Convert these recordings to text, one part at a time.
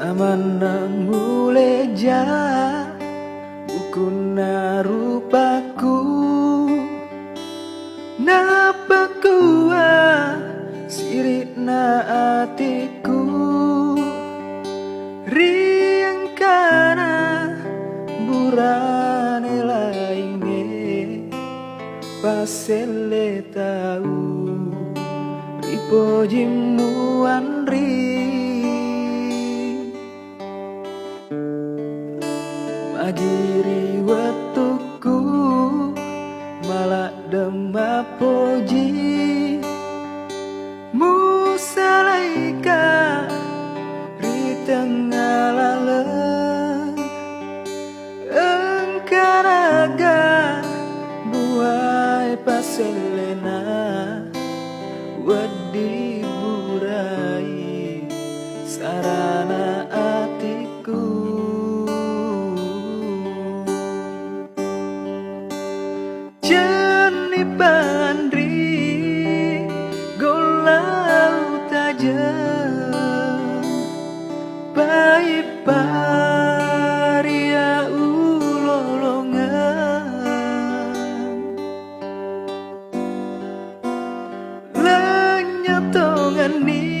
Samana muleja bukuna rupaku napakua sirina atiku riang kana burane lainge pasele tau ripo jimuan magiri watuku malah demam poji musalaika di tengah laleng engkaraga buai paselena wedi burai sarana atiku jeni pandri golau tajam bai paria ulolongan lenyatongan ni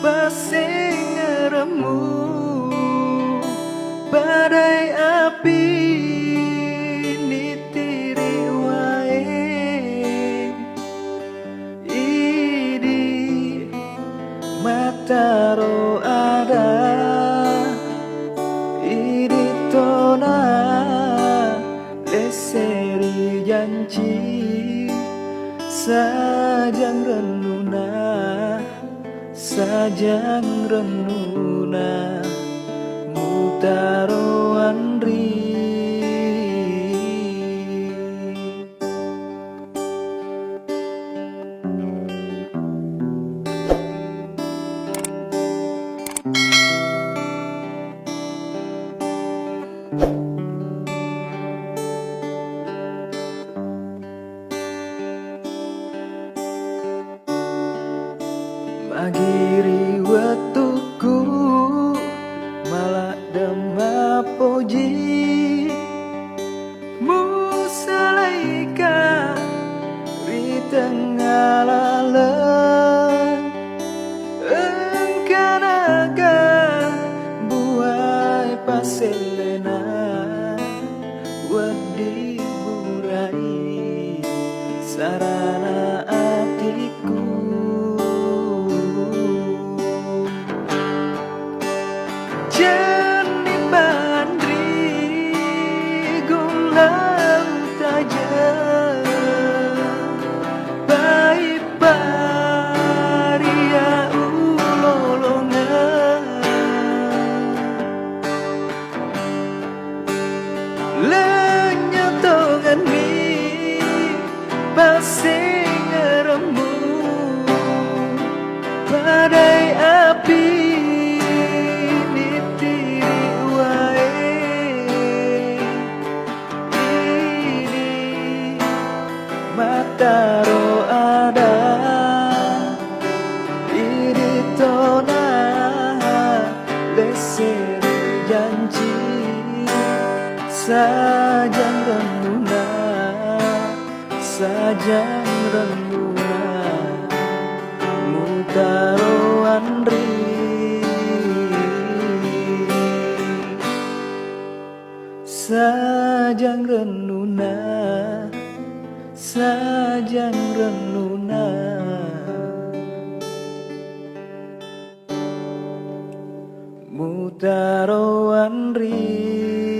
pasing ngeremu badai api taro ada iritona leseri janji sajang renuna mutaro andri magiri watuku malah demam poji musalaika di tengah laleng engkanaga buai paselena wedi burai sarana atiku jeni pandri golau tajam bai paria ulolongan lenyatongan ni pasing ngeremu badai api taro ada iritona leseri janji sajang renuna mutaro andri sajang renuna mutaro andri.